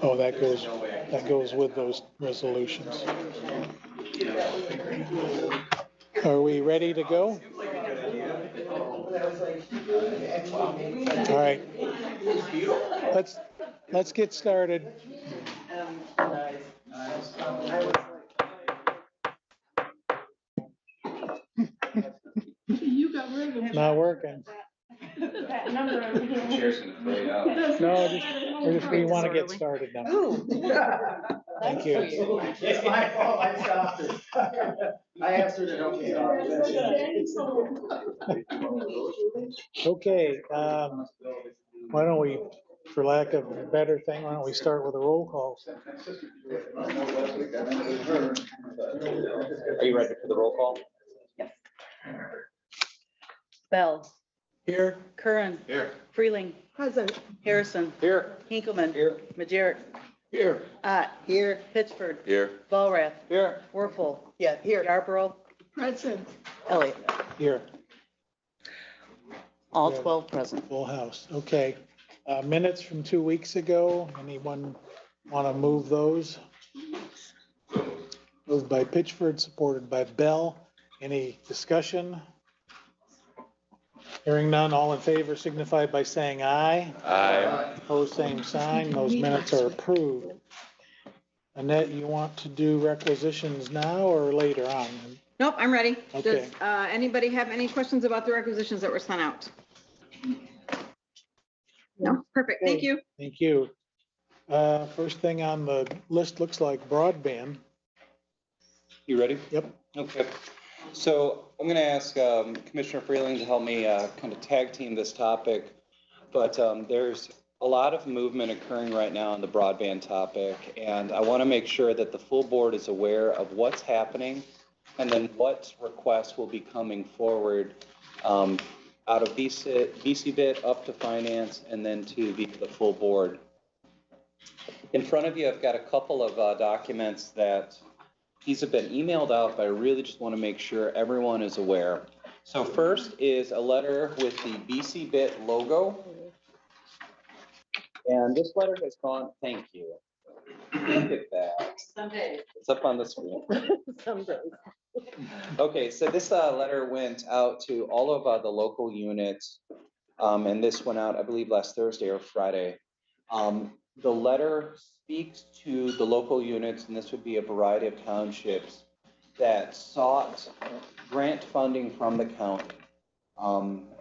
Oh, that goes with those resolutions. Are we ready to go? All right. Let's get started. You got rid of it. Not working. That number over here. No, we want to get started now. Thank you. It's my fault, I stopped it. I asked her to help me out. Okay, why don't we, for lack of a better thing, why don't we start with a roll call? Are you ready for the roll call? Bell, Here. Curran, Here. Freeling, Present. Harrison, Here. Hinkleman, Here. Majerick, Here. Ott, Here. Pittsford, Here. Walrath, Here. Werfel, Yeah, here. Yarborough, Present. Elliott. Here, All Yeah. 12 present. full house. Okay. Minutes from 2 weeks ago. Anyone want to move those? Moved by Pitchford, supported by Bell. Any discussion? Hearing none, all in favor signify by saying aye. Aye. Opposed, same sign. Those minutes are approved. Annette, you want to do requisitions now or later on? Nope, I'm ready. Okay. Does anybody have any questions about the requisitions that were sent out? No, perfect, thank you. Thank you. First thing on the list looks like broadband. You ready? Yep. Okay. So I'm going to ask Commissioner Freeling to help me kind of tag team this topic. But there's a lot of movement occurring right now on the broadband topic. And I want to make sure that the full board is aware of what's happening and then what requests will be coming forward out of BCBIT up to finance and then to the full board. In front of you, I've got a couple of documents that these have been emailed out, but I really just want to make sure everyone is aware. So first is a letter with the BCBIT logo. And this letter has gone, thank you. Look at that. Someday. It's up on the screen. Someday. Okay, so this letter went out to all of the local units. And this went out, I believe, last Thursday or Friday. The letter speaks to the local units, and this would be a variety of townships that sought grant funding from the county.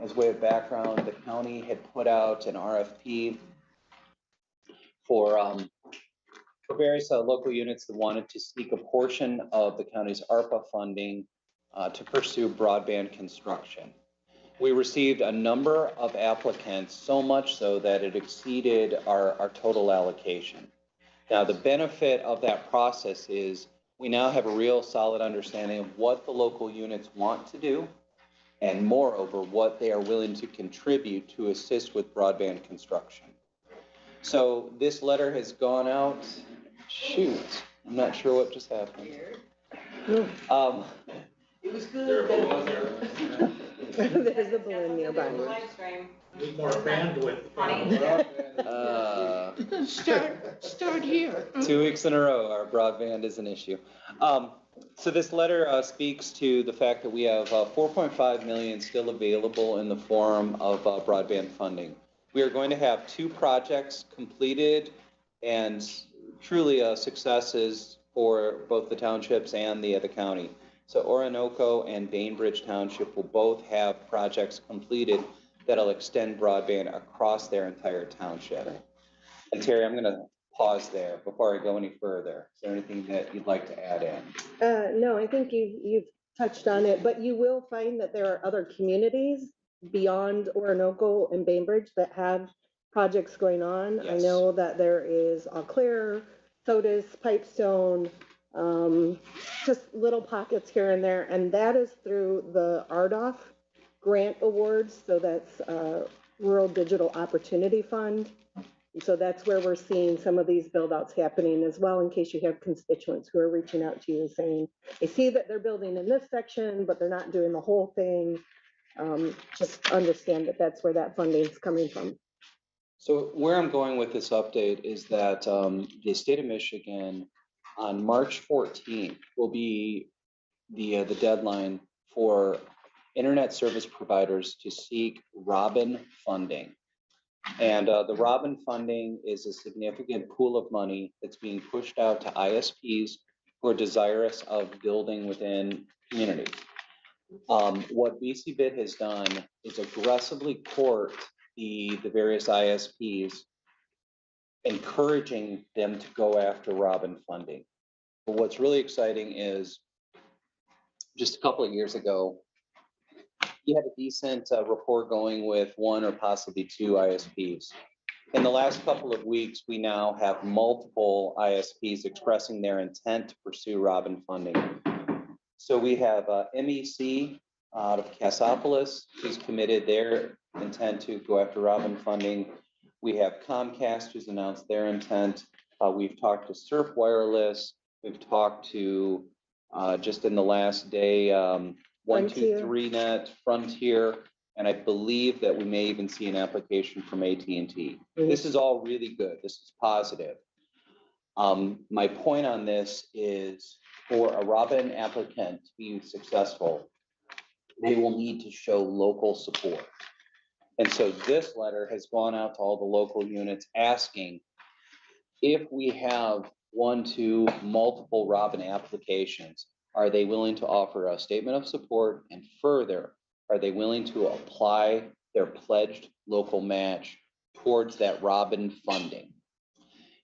As way of background, the county had put out an RFP for various local units that wanted to seek a portion of the county's ARPA funding to pursue broadband construction. We received a number of applicants, so much so that it exceeded our total allocation. Now, the benefit of that process is we now have a real solid understanding of what the local units want to do, and moreover, what they are willing to contribute to assist with broadband construction. So this letter has gone out, shoot, I'm not sure what just happened. It was good. There's a balloon nearby. Need more bandwidth. Start here. 2 weeks in a row, our broadband is an issue. So this letter speaks to the fact that we have 4.5 million still available in the form of broadband funding. We are going to have 2 projects completed and truly successes for both the townships and the county. So Orinoco and Bainbridge Township will both have projects completed that'll extend broadband across their entire township. And Terry, I'm going to pause there before I go any further. Is there anything that you'd like to add in? No, I think you've touched on it, but you will find that there are other communities beyond Orinoco and Bainbridge that have projects going on. I Yes. know that there is Eau Claire, Sodas, Pipestone, just little pockets here and there, and that is through the RDOF grant awards. So that's Rural Digital Opportunity Fund. You So that's where we're seeing some of these build outs happening as well, in case you have constituents who are reaching out to you saying, they see that they're building in this section, but they're not doing the whole thing. Just understand that that's where that funding is coming from. So where I'm going with this update is that the state of Michigan on March 14th will be the deadline for internet service providers to seek Robin funding. And the Robin funding is a significant pool of money that's being pushed out to ISPs who are desirous of building within communities. What BC Bit has done is aggressively court the various ISPs, encouraging them to go after Robin funding. But what's really exciting is just a couple of years ago, you had a decent rapport going with one or possibly two ISPs. In the last couple of weeks, we now have multiple ISPs expressing their intent to pursue Robin funding. So we have MEC out of Cassopolis, who's committed their intent to go after Robin funding. We have Comcast, who's announced their intent. We've talked to Surf Wireless. We've talked to, just in the last day, 123Net, Frontier, and I believe that we may even see an application from AT&T. This is all really good. This is positive. My point on this is, for a Robin applicant to be successful, they will need to show local support. And so this letter has gone out to all the local units asking if we have one, two, multiple Robin applications, are they willing to offer a statement of support? And further, are they willing to apply their pledged local match towards that Robin funding?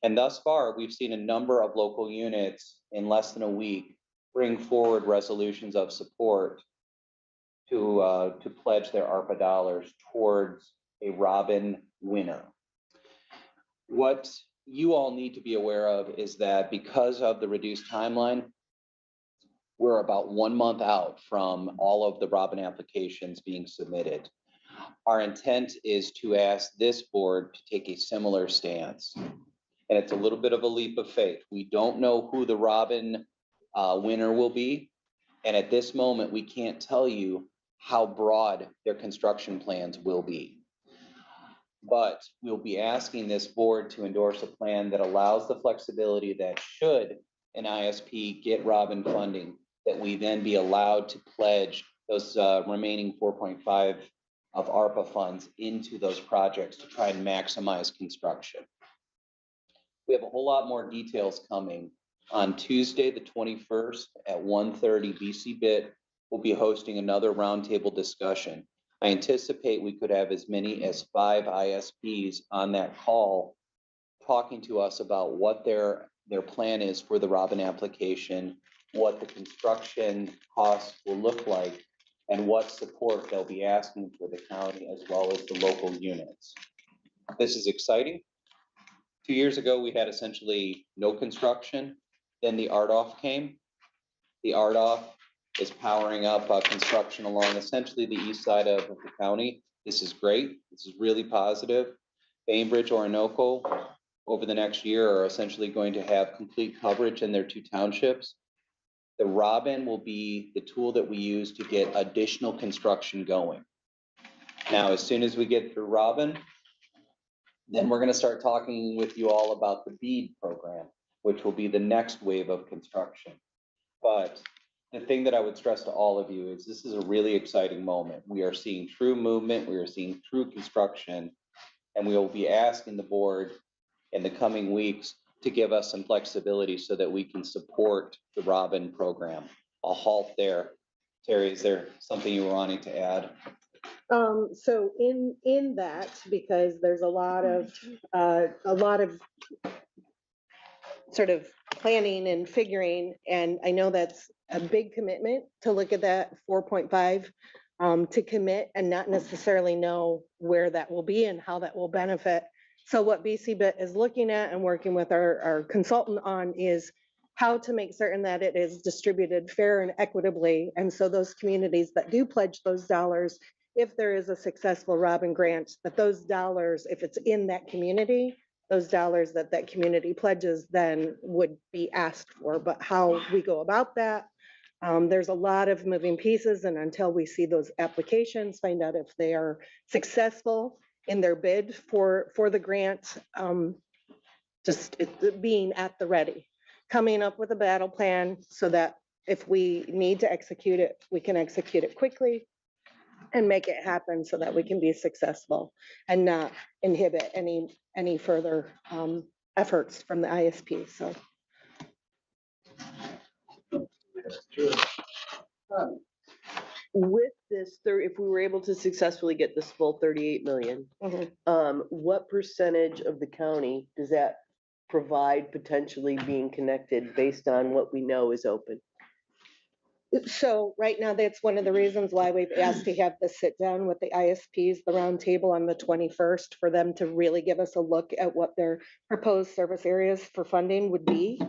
And thus far, we've seen a number of local units in less than a week bring forward resolutions of support to pledge their ARPA dollars towards a Robin winner. What you all need to be aware of is that because of the reduced timeline, we're about 1 month out from all of the Robin applications being submitted. Our intent is to ask this board to take a similar stance. And it's a little bit of a leap of faith. We don't know who the Robin winner will be. And at this moment, we can't tell you how broad their construction plans will be. But we'll be asking this board to endorse a plan that allows the flexibility that should an ISP get Robin funding, that we then be allowed to pledge those remaining 4.5 of ARPA funds into those projects to try and maximize construction. We have a whole lot more details coming. On Tuesday, the 21st at 1:30, BC Bit will be hosting another roundtable discussion. I anticipate we could have as many as 5 ISPs on that call talking to us about what their plan is for the Robin application, what the construction costs will look like, and what support they'll be asking for the county as well as the local units. This is exciting. 2 years ago, we had essentially no construction. Then the RDOF came. The RDOF is powering up construction along essentially the east side of the county. This is great. This is really positive. Bainbridge, Orinoco, over the next year are essentially going to have complete coverage in their 2 townships. The Robin will be the tool that we use to get additional construction going. Now, as soon as we get through Robin, then we're going to start talking with you all about the BEAD program, which will be the next wave of construction. But the thing that I would stress to all of you is this is a really exciting moment. We are seeing true movement, we are seeing true construction, and we will be asking the board in the coming weeks to give us some flexibility so that we can support the Robin program. I'll halt there. Terry, is there something you were wanting to add? So in that, because there's a lot of sort of planning and figuring, and I know that's a big commitment to look at that 4.5 to commit and not necessarily know where that will be and how that will benefit. So what BC Bit is looking at and working with our consultant on is how to make certain that it is distributed fair and equitably. And so those communities that do pledge those dollars, if there is a successful Robin grant, that those dollars, if it's in that community, those dollars that that community pledges then would be asked for. But how we go about that, there's a lot of moving pieces, and until we see those applications, find out if they are successful in their bid for the grant, just being at the ready, coming up with a battle plan so that if we need to execute it, we can execute it quickly and make it happen so that we can be successful and not inhibit any further efforts from the ISP. So With this, if we were able to successfully get this full 38 million, mhm. what percentage of the county does that provide potentially being connected based on what we know is open? So right now, that's one of the reasons why we've asked to have the sit down with the ISPs, the roundtable on the 21st, for them to really give us a look at what their proposed service areas for funding would be.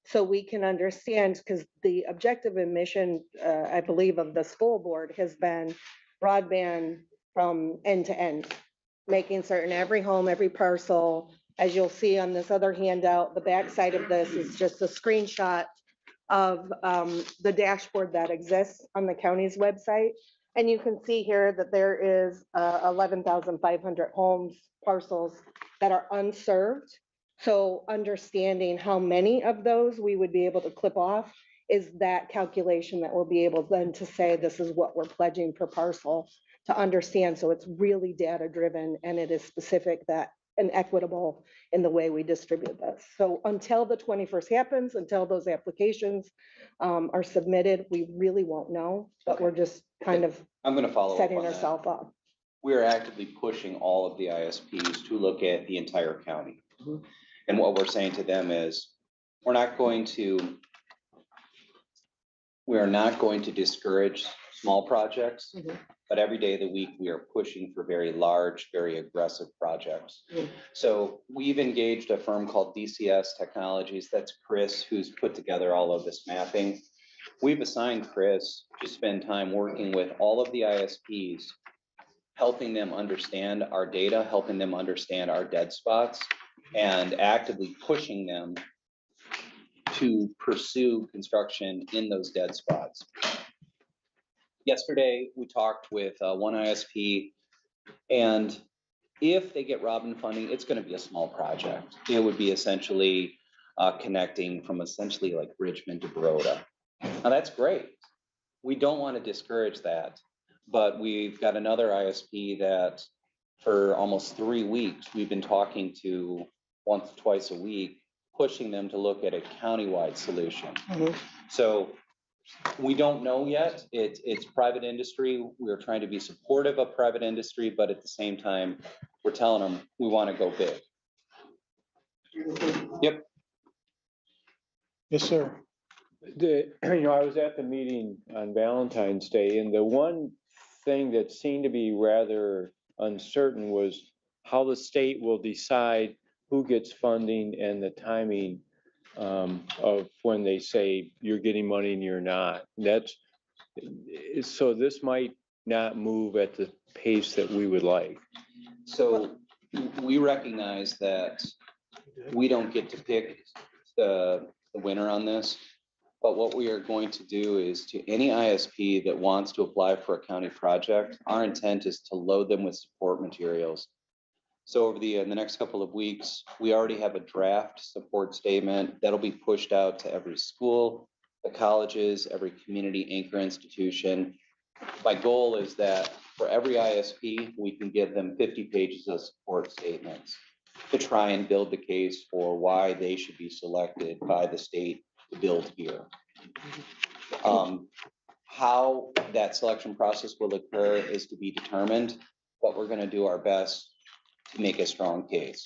So we can understand, because the objective and mission, I believe, of the school board has been broadband from end to end, making certain every home, every parcel, as you'll see on this other handout, the backside of this is just a screenshot of the dashboard that exists on the county's website. And you can see here that there is 11,500 homes, parcels that are unserved. So understanding how many of those we would be able to clip off is that calculation that we'll be able then to say this is what we're pledging per parcel to understand. So it's really data driven and it is specific that and equitable in the way we distribute this. So until the 21st happens, until those applications are submitted, we really won't know, but Okay. we're just kind of I'm gonna follow up setting on that. ourselves up. We are actively pushing all of the ISPs to look at the entire county. Mhm. And what we're saying to them is, we are not going to discourage small projects, Mhm. but every day of the week, we are pushing for very large, very aggressive projects. Mhm. So we've engaged a firm called DCS Technologies. That's Chris, who's put together all of this mapping. We've assigned Chris to spend time working with all of the ISPs, helping them understand our data, helping them understand our dead spots, and actively pushing them to pursue construction in those dead spots. Yesterday, we talked with one ISP, and if they get Robin funding, it's going to be a small project. It would be essentially connecting from essentially like Richmond to Baroda. Now, that's great. We don't want to discourage that, but we've got another ISP that for almost 3 weeks, we've been talking to once, twice a week, pushing them to look at a countywide solution. Mhm. So we don't know yet. It's private industry. We're trying to be supportive of private industry, but at the same time, we're telling them we want to go big. Yep. Yes, sir. I was at the meeting on Valentine's Day, and the one thing that seemed to be rather uncertain was how the state will decide who gets funding and the timing of when they say you're getting money and you're not. So this might not move at the pace that we would like. So we recognize that we don't get to pick the winner on this. But what we are going to do is to any ISP that wants to apply for a county project, our intent is to load them with support materials. So over the next couple of weeks, we already have a draft support statement that'll be pushed out to every school, the colleges, every community anchor institution. My goal is that for every ISP, we can give them 50 pages of support statements to try and build the case for why they should be selected by the state to build here. How that selection process will occur is to be determined, but we're going to do our best to make a strong case.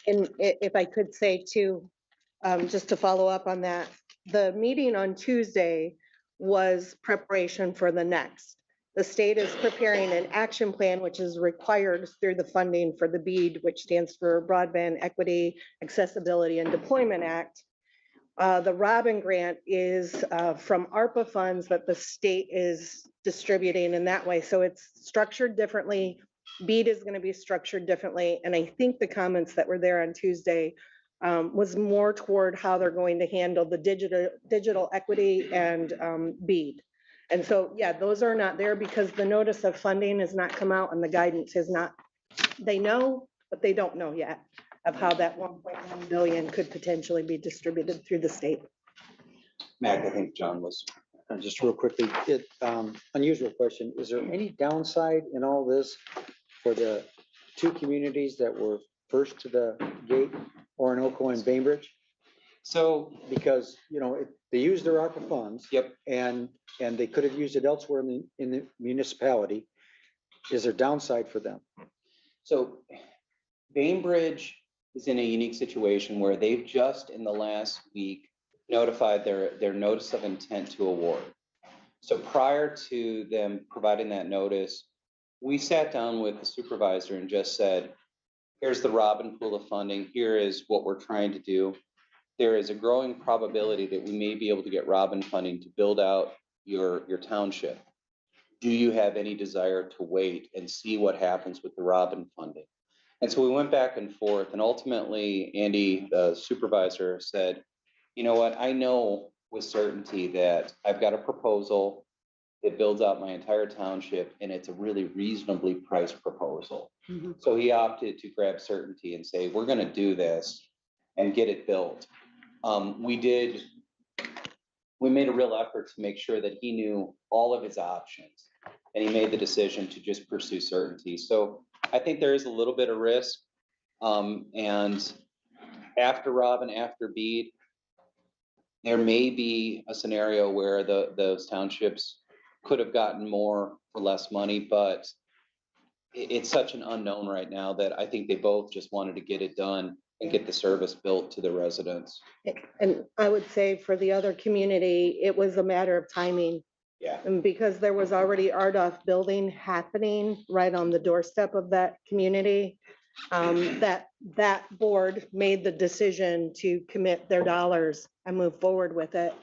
And if I could say too, just to follow up on that, the meeting on Tuesday was preparation for the next. The state is preparing an action plan, which is required through the funding for the BEAD, which stands for Broadband Equity, Accessibility and Deployment Act. The Robin grant is from ARPA funds that the state is distributing in that way. So it's structured differently BEAD is going to be structured differently. And I think the comments that were there on Tuesday was more toward how they're going to handle the digital equity and BEAD. And so, yeah, those are not there because the notice of funding has not come out and the guidance has not, they know, but they don't know yet of how that 1.1 billion could potentially be distributed through the state. Mac, I think John was. Just real quickly, unusual question. Is there any downside in all this for the two communities that were first to the gate, Orinoco and Bainbridge? So, Because, they used their ARPA funds. yep, And they could have used it elsewhere in the municipality. Is there downside for them? so Bainbridge is in a unique situation where they've just in the last week notified their notice of intent to award. So prior to them providing that notice, we sat down with the supervisor and just said, here's the Robin pool of funding. Here is what we're trying to do. There is a growing probability that we may be able to get Robin funding to build out your township. Do you have any desire to wait and see what happens with the Robin funding? And so we went back and forth, and ultimately Andy, the supervisor, said, you know what, I know with certainty that I've got a proposal that builds out my entire township, and it's a really reasonably priced proposal. Mhm. So he opted to grab certainty and say, we're gonna do this and get it built. We made a real effort to make sure that he knew all of his options, and he made the decision to just pursue certainty. So I think there is a little bit of risk. And after Robin, after BEAD, there may be a scenario where those townships could have gotten more for less money, but it's such an unknown right now that I think they both just wanted to get it done and get the service built to the residents. And I would say for the other community, it was a matter of timing. Yeah. And because there was already RDOF building happening right on the doorstep of that community, that board made the decision to commit their dollars and move forward with it.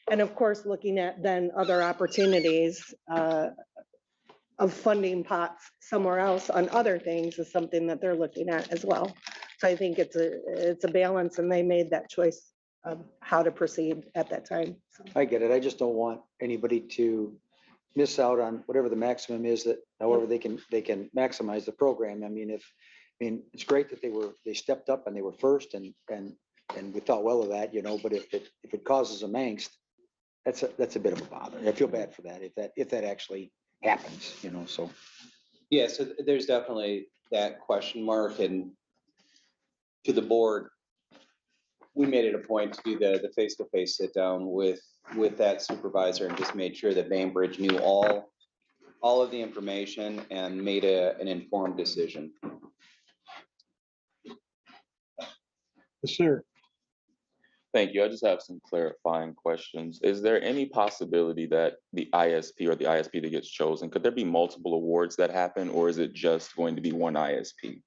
And of course, looking at then other opportunities of funding pots somewhere else on other things is something that they're looking at as well. So I think it's a balance, and they made that choice of how to proceed at that time. I get it. I just don't want anybody to miss out on whatever the maximum is, that however they can maximize the program. I mean, it's great that they stepped up and they were first and we thought well of that, but if it causes them angst, that's a bit of a bother. I feel bad for that if that actually happens, so. Yeah, so there's definitely that question mark, and to the board, we made it a point to do the face-to-face sit down with that supervisor and just made sure that Bainbridge knew all of the information and made an informed decision. Yes, sir. Thank you. I just have some clarifying questions. Is there any possibility that the ISP or the ISP that gets chosen, could there be multiple awards that happen, or is it just going to be one ISP?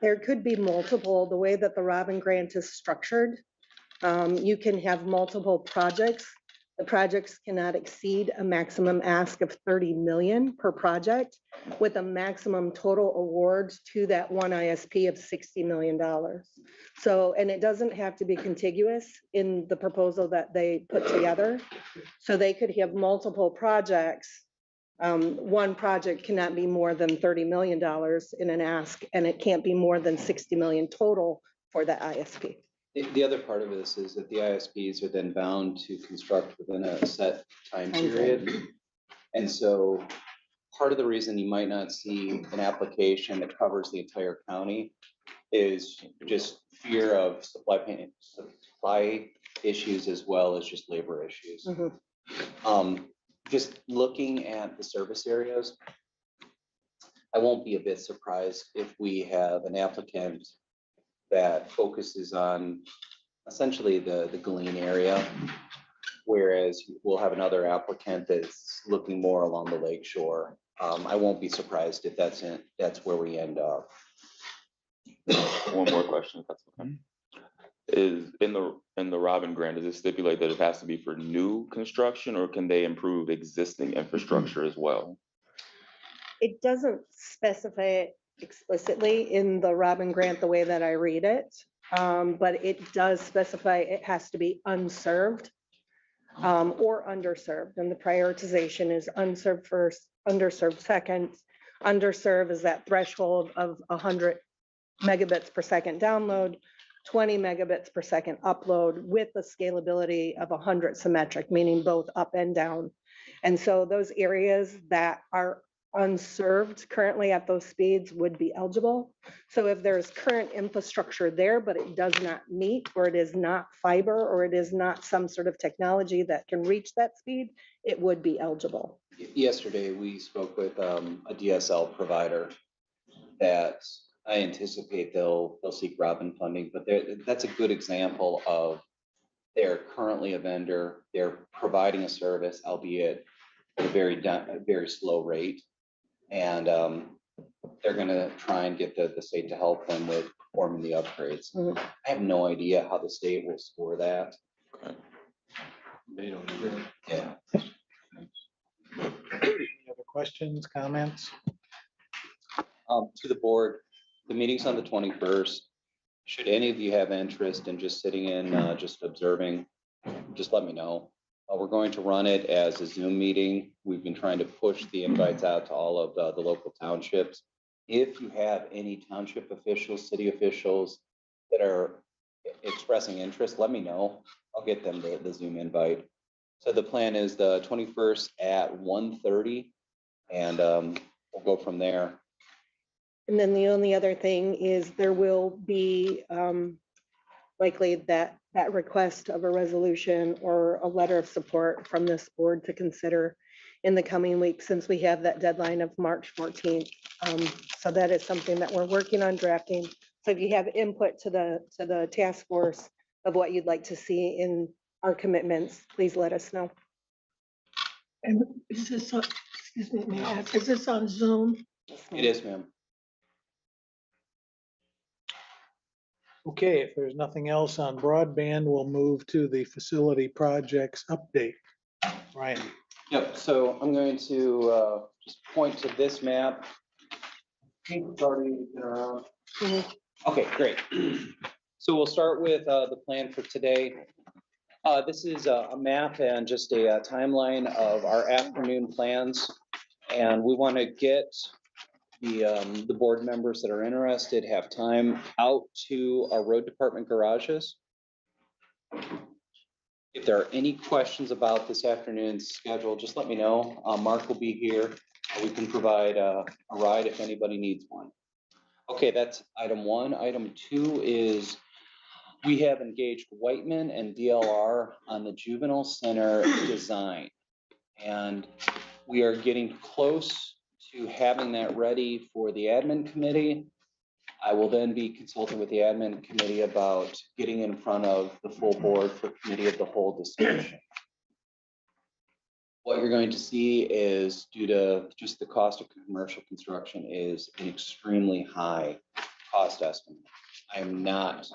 There could be multiple, the way that the Robin Grant is structured. You can have multiple projects. The projects cannot exceed a maximum ask of 30 million per project, with a maximum total award to that one ISP of $60 million. So, and it doesn't have to be contiguous in the proposal that they put together. So they could have multiple projects. One project cannot be more than $30 million in an ask, and it can't be more than 60 million total for the ISP. The other part of this is that the ISPs are then bound to construct within a set time period. And so part of the reason you might not see an application that covers the entire county is just fear of supply issues as well as just labor issues. Mhm. Just looking at the service areas, I won't be a bit surprised if we have an applicant that focuses on essentially the Galeen area, whereas we'll have another applicant that's looking more along the lake shore. I won't be surprised if that's where we end up. One more question, if that's okay. Is in the Robin Grant, does it stipulate that it has to be for new construction, or can they improve existing infrastructure as well? It doesn't specify it explicitly in the Robin grant the way that I read it. But it does specify it has to be unserved or underserved. And the prioritization is unserved first, underserved second. Underserved is that threshold of 100 megabits per second download, 20 megabits per second upload with the scalability of 100 symmetric, meaning both up and down. And so those areas that are unserved currently at those speeds would be eligible. So if there's current infrastructure there, but it does not meet, or it is not fiber, or it is not some sort of technology that can reach that speed, it would be eligible. Yesterday, we spoke with a DSL provider that I anticipate they'll seek Robin funding, but that's a good example of they're currently a vendor, they're providing a service, albeit at a very slow rate. And they're gonna try and get the state to help them with performing the upgrades. Mhm. I have no idea how the state will score that. They don't either. Yeah. Any other questions, comments? To the board, the meeting's on the 21st. Should any of you have interest in just sitting in, just observing, just let me know. We're going to run it as a Zoom meeting. We've been trying to push the invites out to all of the local townships. If you have any township officials, city officials that are expressing interest, let me know. I'll get them the Zoom invite. So the plan is the 21st at 1:30, and we'll go from there. And then the only other thing is there will be likely that request of a resolution or a letter of support from this board to consider in the coming weeks, since we have that deadline of March 14th. So that is something that we're working on drafting. So if you have input to the task force of what you'd like to see in our commitments, please let us know. And is this, excuse me, may I ask, is this on Zoom? It is, ma'am. Okay, if there's nothing else on broadband, we'll move to the facility projects update. Ryan. Yep, so I'm going to just point to this map. I think it's already been around. Okay, great. So we'll start with the plan for today. This is a map and just a timeline of our afternoon plans. And we want to get the board members that are interested have time out to our road department garages. If there are any questions about this afternoon's schedule, just let me know. Mark will be here. We can provide a ride if anybody needs one. Okay, that's item one. Item two is we have engaged Whiteman and DLR on the juvenile center design. And we are getting close to having that ready for the admin committee. I will then be consulting with the admin committee about getting in front of the full board for committee of the whole discussion. What you're going to see is, due to just the cost of commercial construction, is an extremely high cost estimate. I am not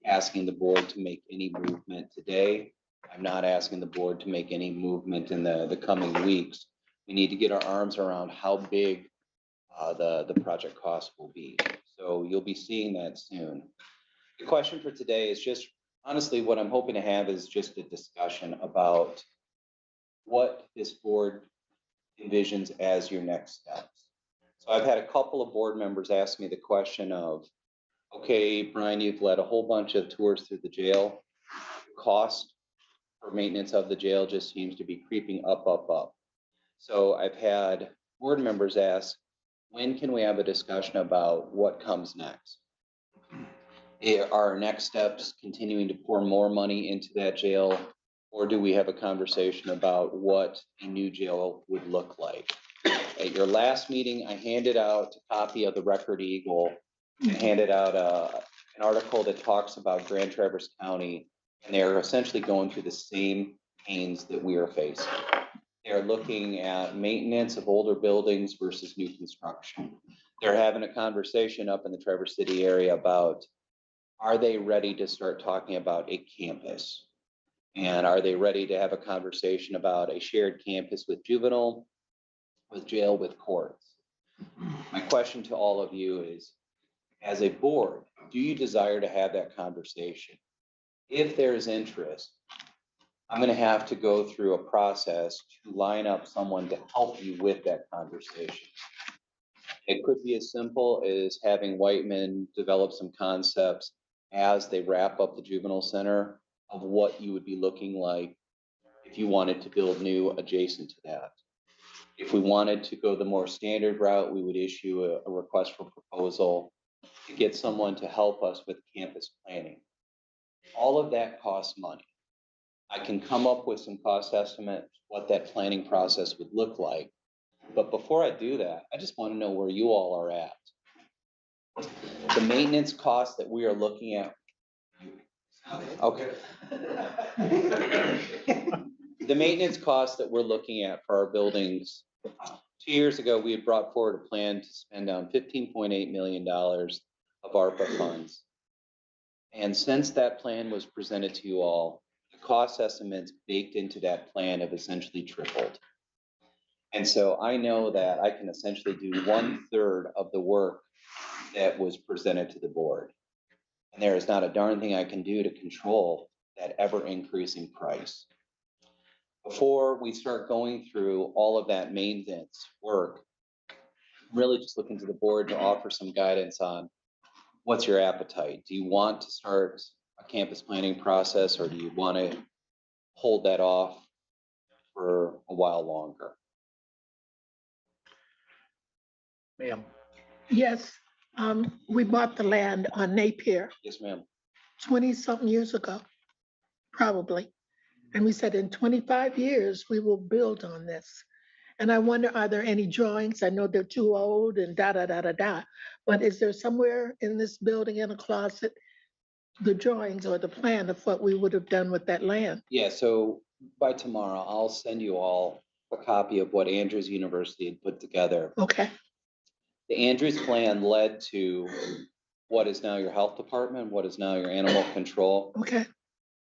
asking the board to make any movement today. I'm not asking the board to make any movement in the coming weeks. We need to get our arms around how big the project cost will be. So you'll be seeing that soon. The question for today is just, honestly, what I'm hoping to have is just a discussion about what this board envisions as your next steps. So I've had a couple of board members ask me the question of, okay, Brian, you've led a whole bunch of tours through the jail. Cost for maintenance of the jail just seems to be creeping up, up, up. So I've had board members ask, when can we have a discussion about what comes next? Are our next steps continuing to pour more money into that jail? Or do we have a conversation about what a new jail would look like? At your last meeting, I handed out a copy of the Record Eagle and handed out an article that talks about Grand Traverse County, and they're essentially going through the same pains that we are facing. They're looking at maintenance of older buildings versus new construction. They're having a conversation up in the Traverse City area about, are they ready to start talking about a campus? And are they ready to have a conversation about a shared campus with juvenile, with jail, with courts? My question to all of you is, as a board, do you desire to have that conversation? If there is interest, I'm gonna have to go through a process to line up someone to help you with that conversation. It could be as simple as having Whiteman develop some concepts as they wrap up the juvenile center of what you would be looking like if you wanted to build new adjacent to that. If we wanted to go the more standard route, we would issue a request for proposal to get someone to help us with campus planning. All of that costs money. I can come up with some cost estimates, what that planning process would look like. But before I do that, I just want to know where you all are at. The maintenance costs that we are looking at. Okay. The maintenance costs that we're looking at for our buildings. 2 years ago, we had brought forward a plan to spend down $15.8 million of ARPA funds. And since that plan was presented to you all, the cost estimates baked into that plan have essentially tripled. And so I know that I can essentially do 1/3 of the work that was presented to the board. And there is not a darn thing I can do to control that ever increasing price. Before we start going through all of that maintenance work, I'm really just looking to the board to offer some guidance on what's your appetite? Do you want to start a campus planning process, or do you want to hold that off for a while longer? Ma'am. Yes, we bought the land on Napier Yes, ma'am. 20-something years ago, probably. And we said in 25 years, we will build on this. And I wonder, are there any drawings? I know they're too old and da. But is there somewhere in this building in a closet, the drawings or the plan of what we would have done with that land? Yeah, so by tomorrow, I'll send you all a copy of what Andrews University had put together. Okay, The Andrews plan led to what is now your health department, what is now your animal control. okay,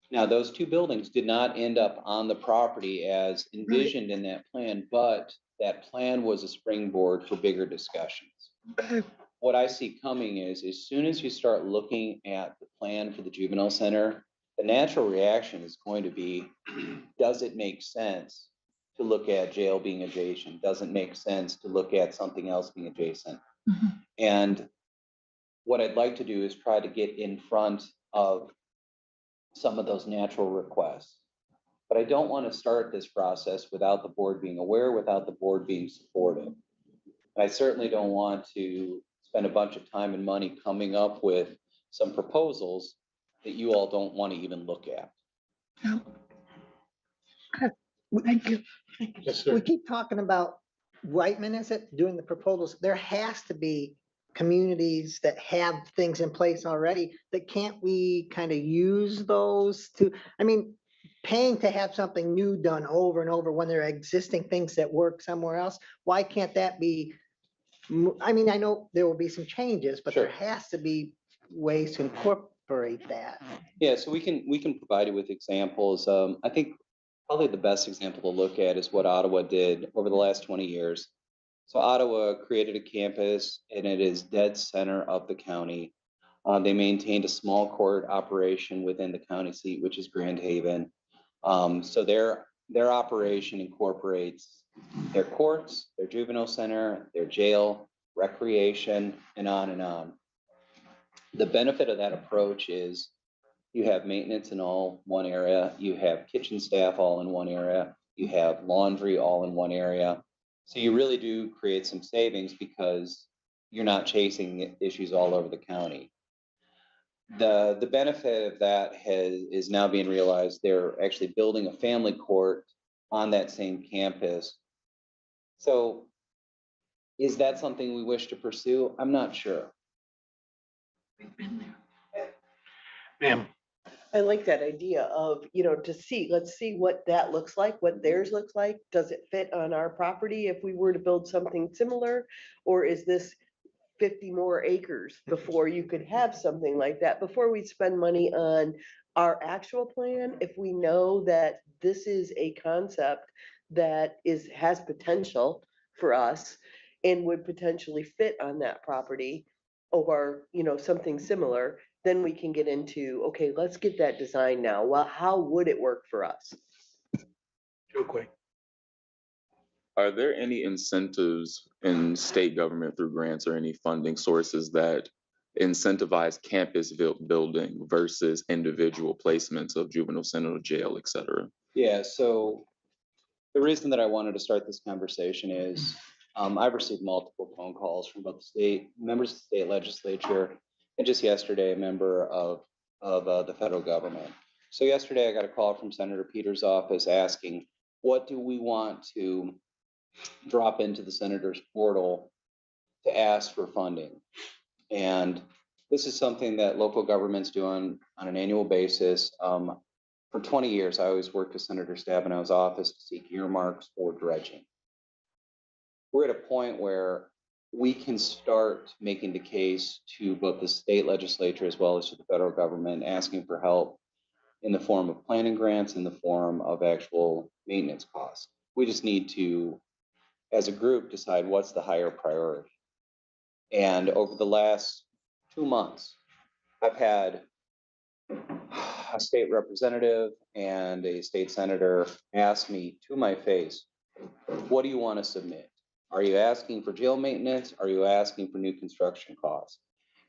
Now, those two buildings did not end up on the property as envisioned in that plan, but that plan was a springboard for bigger discussions. okay, What I see coming is, as soon as you start looking at the plan for the juvenile center, the natural reaction is going to be, does it make sense to look at jail being adjacent? Does it make sense to look at something else being adjacent? Mhm. And what I'd like to do is try to get in front of some of those natural requests. But I don't want to start this process without the board being aware, without the board being supportive. And I certainly don't want to spend a bunch of time and money coming up with some proposals that you all don't want to even look at. yeah. Okay, thank you. Yes, We sir. keep talking about Whiteman, is it, doing the proposals? There has to be communities that have things in place already, that can't we kind of use those to, I mean, paying to have something new done over and over when there are existing things that work somewhere else, why can't that be? I mean, I know there will be some changes, but there Sure. has to be ways to incorporate that. Yeah, so we can provide you with examples. I think probably the best example to look at is what Ottawa did over the last 20 years. So Ottawa created a campus, and it is dead center of the county. They maintained a small court operation within the county seat, which is Grand Haven. So their operation incorporates their courts, their juvenile center, their jail, recreation, and on and on. The benefit of that approach is you have maintenance in all one area, you have kitchen staff all in one area, you have laundry all in one area. So you really do create some savings because you're not chasing issues all over the county. The benefit of that is now being realized. They're actually building a family court on that same campus. So is that something we wish to pursue? I'm not sure. Ma'am. I like that idea of, to see, let's see what that looks like, what theirs looks like. Does it fit on our property if we were to build something similar? Or is this 50 more acres before you could have something like that? Before we spend money on our actual plan, if we know that this is a concept that has potential for us, and would potentially fit on that property or, something similar, then we can get into, okay, let's get that design now. Well, how would it work for us? Real quick. Are there any incentives in state government through grants or any funding sources that incentivize campus building versus individual placements of juvenile center, jail, et cetera? Yeah, so the reason that I wanted to start this conversation is I've received multiple phone calls from both members of the state legislature, and just yesterday, a member of the federal government. So yesterday, I got a call from Senator Peters' office asking, what do we want to drop into the senator's portal to ask for funding? And this is something that local governments do on an annual basis. For 20 years, I always worked with Senator Stabenow's office to seek earmarks for dredging. We're at a point where we can start making the case to both the state legislature as well as to the federal government, asking for help in the form of planning grants, in the form of actual maintenance costs. We just need to, as a group, decide what's the higher priority. And over the last 2 months, I've had a state representative and a state senator ask me to my face, what do you want to submit? Are you asking for jail maintenance? Are you asking for new construction costs?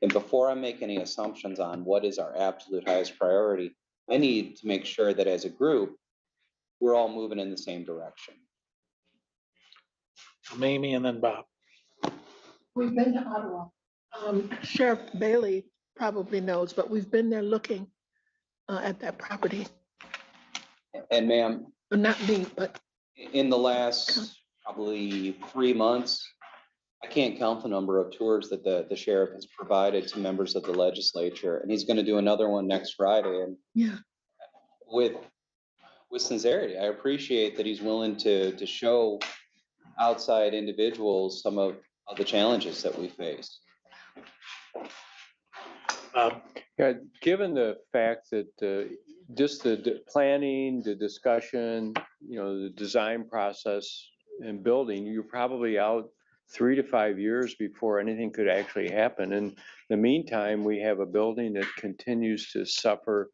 And before I make any assumptions on what is our absolute highest priority, I need to make sure that as a group, we're all moving in the same direction. Mamie and then Bob. We've been to Ottawa. Sheriff Bailey probably knows, but we've been there looking at that property. And ma'am, Not me, but in the last probably 3 months, I can't count the number of tours that the sheriff has provided to members of the legislature, and he's going to do another one next Friday. And yeah, with sincerity, I appreciate that he's willing to show outside individuals some of the challenges that we face. Yeah, given the fact that just the planning, the discussion, the design process and building, you're probably out 3 to 5 years before anything could actually happen. In the meantime, we have a building that continues to suffer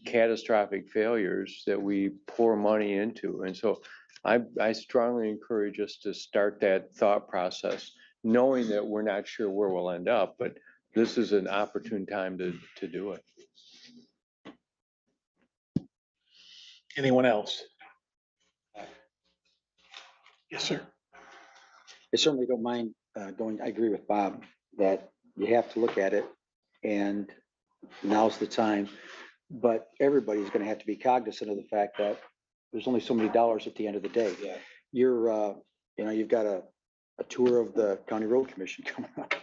catastrophic failures that we pour money into. And so I strongly encourage us to start that thought process, knowing that we're not sure where we'll end up, but this is an opportune time to do it. Anyone else? Yes, sir. I certainly don't mind going, I agree with Bob that you have to look at it and now's the time. But everybody's gonna have to be cognizant of the fact that there's only so many dollars at the end of the day. Yeah. You've got a tour of the County Road Commission coming up.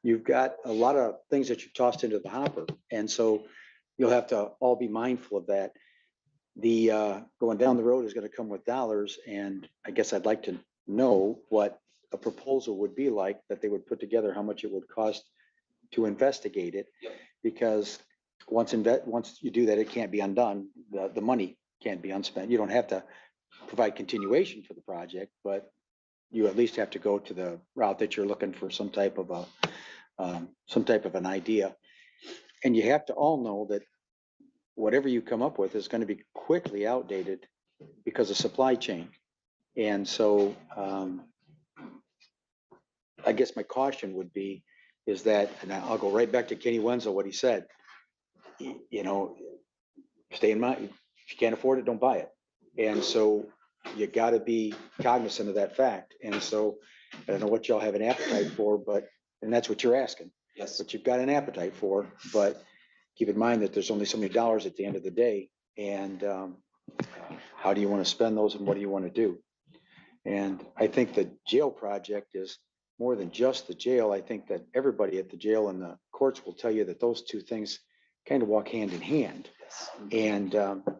You've got a lot of things that you've tossed into the hopper. And so you'll have to all be mindful of that. The going down the road is gonna come with dollars, and I guess I'd like to know what a proposal would be like that they would put together, how much it would cost to investigate it. Yep. Because once you do that, it can't be undone. The money can't be unspent. You don't have to provide continuation for the project, but you at least have to go to the route that you're looking for some type of an idea. And you have to all know that whatever you come up with is going to be quickly outdated because of supply chain. And so I guess my caution would be is that, and I'll go right back to Kenny Wenzel, what he said, stay in mind, if you can't afford it, don't buy it. And so you got to be cognizant of that fact. And so I don't know what y'all have an appetite for, and that's what you're asking. Yes. But you've got an appetite for, but keep in mind that there's only so many dollars at the end of the day. And how do you want to spend those and what do you want to do? And I think the jail project is more than just the jail. I think that everybody at the jail and the courts will tell you that those two things kind of walk hand in hand. And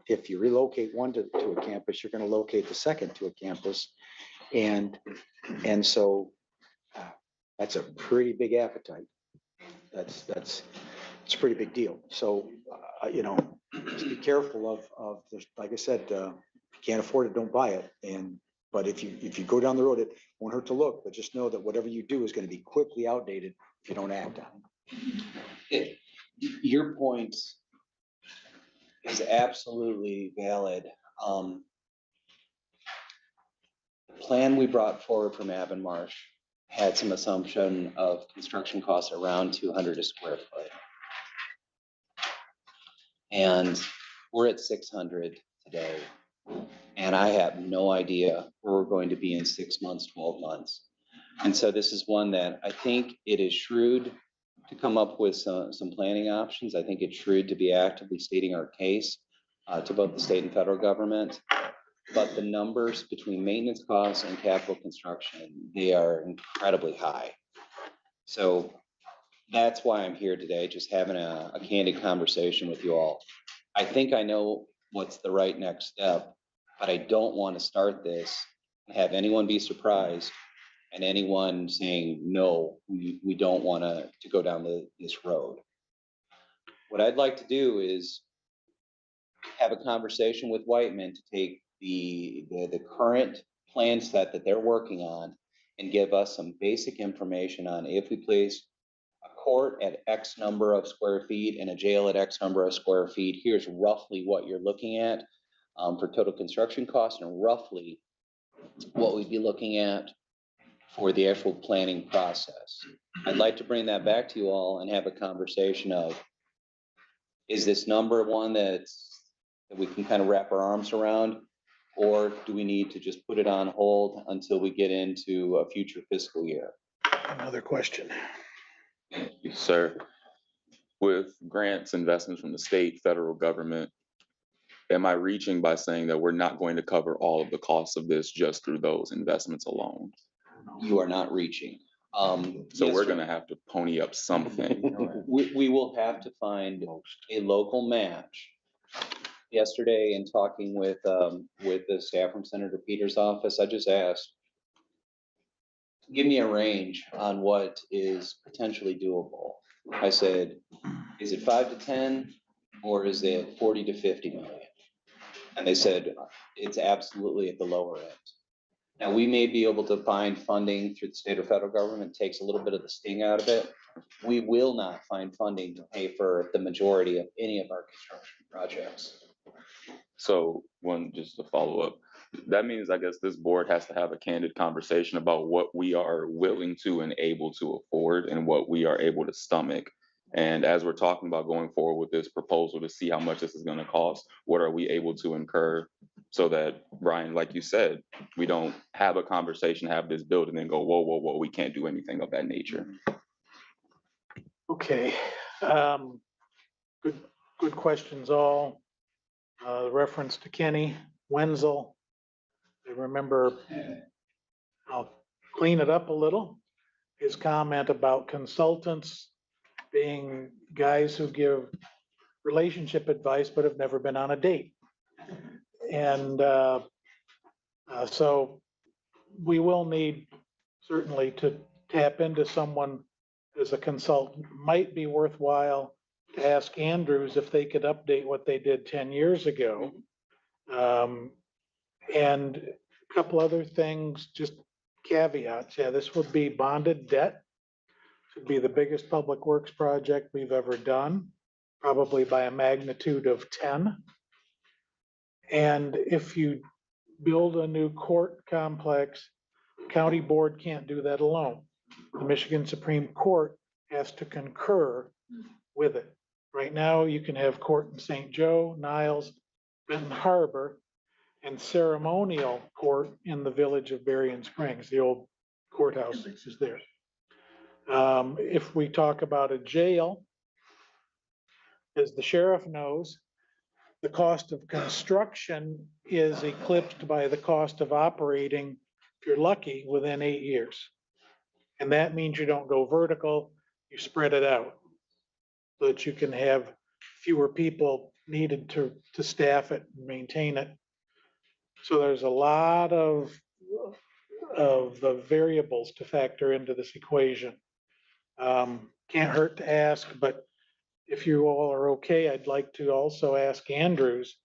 if you relocate one to a campus, you're going to locate the second to a campus. And so that's a pretty big appetite. That's a pretty big deal. So, just be careful of like I said, if you can't afford it, don't buy it. And But if you go down the road, it won't hurt to look, but just know that whatever you do is gonna be quickly outdated if you don't act on it. Your point is absolutely valid. The plan we brought forward from Avonmarsh had some assumption of construction costs around 200 a square foot. And we're at 600 today. And I have no idea where we're going to be in 6 months, 12 months. And so this is one that I think it is shrewd to come up with some planning options. I think it's shrewd to be actively stating our case to both the state and federal government. But the numbers between maintenance costs and capital construction, they are incredibly high. So that's why I'm here today, just having a candid conversation with you all. I think I know what's the right next step, but I don't want to start this and have anyone be surprised and anyone saying, no, we don't want to go down this road. What I'd like to do is have a conversation with Whiteman to take the current plan set that they're working on and give us some basic information on if we place a court at X number of square feet and a jail at X number of square feet, here's roughly what you're looking at for total construction costs and roughly what we'd be looking at for the actual planning process. I'd like to bring that back to you all and have a conversation of, is this number one that we can kind of wrap our arms around? Or do we need to just put it on hold until we get into a future fiscal year? Another question. Yes, sir. With grants, investments from the state, federal government, am I reaching by saying that we're not going to cover all of the costs of this just through those investments alone? You are not reaching. So Yes, we're sir. gonna have to pony up something. We will have to find a local match. Yesterday, in talking with the staff from Senator Peters' office, I just asked, give me a range on what is potentially doable. I said, is it 5 to 10 or is it 40 to 50 million? And they said, it's absolutely at the lower end. Now, we may be able to find funding through the state or federal government, takes a little bit of the sting out of it. We will not find funding to pay for the majority of any of our construction projects. So just to follow up, that means I guess this board has to have a candid conversation about what we are willing to and able to afford and what we are able to stomach. And as we're talking about going forward with this proposal to see how much this is gonna cost, what are we able to incur? So that, Brian, like you said, we don't have a conversation, have this build and then go, whoa, we can't do anything of that nature. Okay, good questions all. Reference to Kenny Wenzel. I remember, I'll clean it up a little. His comment about consultants being guys who give relationship advice but have never been on a date. And so we will need certainly to tap into someone as a consultant. Might be worthwhile to ask Andrews if they could update what they did 10 years ago. And a couple other things, just caveats. Yeah, this would be bonded debt. Should be the biggest public works project we've ever done, probably by a magnitude of 10. And if you build a new court complex, county board can't do that alone. The Michigan Supreme Court has to concur with it. Right now, you can have court in St. Joe, Niles, Benton Harbor, and ceremonial court in the village of Berrien Springs, the old courthouse that is there. If we talk about a jail, as the sheriff knows, the cost of construction is eclipsed by the cost of operating, if you're lucky, within 8 years. And that means you don't go vertical, you spread it out so that you can have fewer people needed to staff it and maintain it. So there's a lot of the variables to factor into this equation. Can't hurt to ask, but if you all are okay, I'd like to also ask Andrews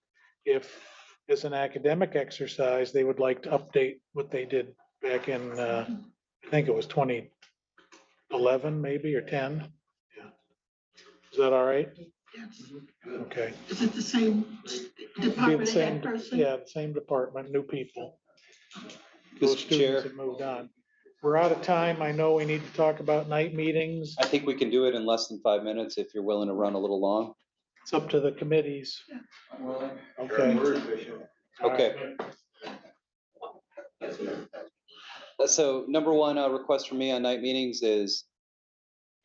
if as an academic exercise, they would like to update what they did back in, I think it was 2011 maybe, or 10. Yeah. Is that all right? Yes. Okay. Is it the same Be the department same, head person? yeah, the same department, new people. Those Mr. students Chair, have moved on. We're out of time. I know we need to talk about night meetings. I think we can do it in less than 5 minutes if you're willing to run a little long. It's up to the committees. Okay. Okay. So number one, request from me on night meetings is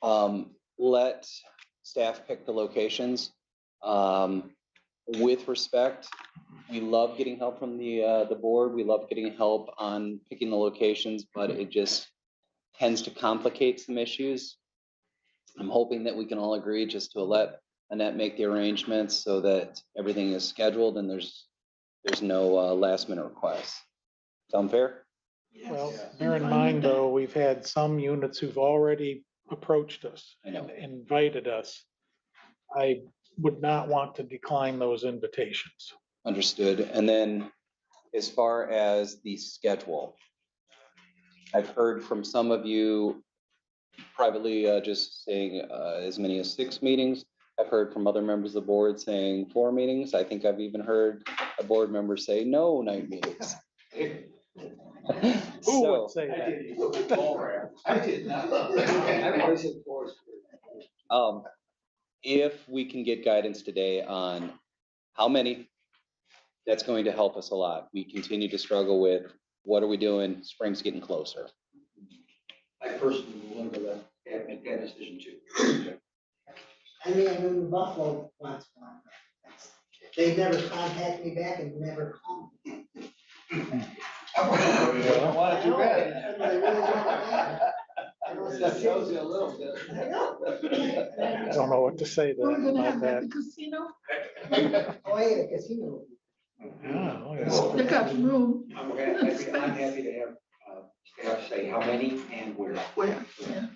let staff pick the locations. With respect, we love getting help from the board. We love getting help on picking the locations, but it just tends to complicate some issues. I'm hoping that we can all agree just to let Annette make the arrangements so that everything is scheduled and there's no last minute requests. Sound fair? Well, bear in mind, though, we've had some units who've already approached us I know. and invited us. I would not want to decline those invitations. Understood. And then as far as the schedule, I've heard from some of you privately just saying as many as 6 meetings. I've heard from other members of the board saying 4 meetings. I think I've even heard a board member say no night meetings. Who So, would say that? I did not. if we can get guidance today on how many, that's going to help us a lot. We continue to struggle with what are we doing? Spring's getting closer. I personally will go that, make that decision too. I mean, I know Buffalo wants one. They never contact me back and never call me. Want it too bad. I really want it. That shows you a little bit. I know. I don't know what to say to We're that gonna about have that. at the casino. Oh, yeah, the casino. Yeah, oh, yeah. They got room. I'm happy to have, staff say how many and where. Where? Yeah.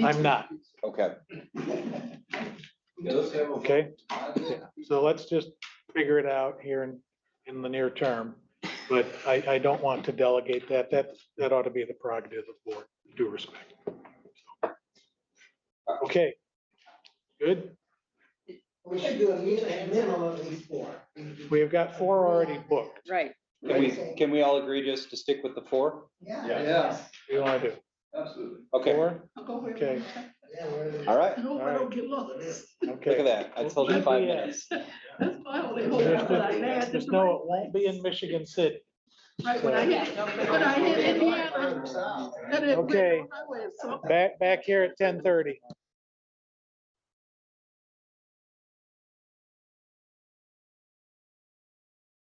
I'm not, Okay. okay? Yeah. So let's just figure it out here in the near term. But I don't want to delegate that. That ought to be the prerogative of the board, due respect. Okay. Good. We should do a minimum of at least 4. We've got 4 already booked. Right. Can we all agree just to stick with the 4? Yeah. Yeah, What do you want to do? absolutely. Okay, 4? I'll go where Okay. Yeah, we're- all right. I hope I don't get lost. Okay. Look at that. I told you 5 minutes. That's my only hope. Just But I had just to know write- it won't be in Michigan City. Right, when I hit Indiana. that it went Okay. on my way, so- Back here at 10:30.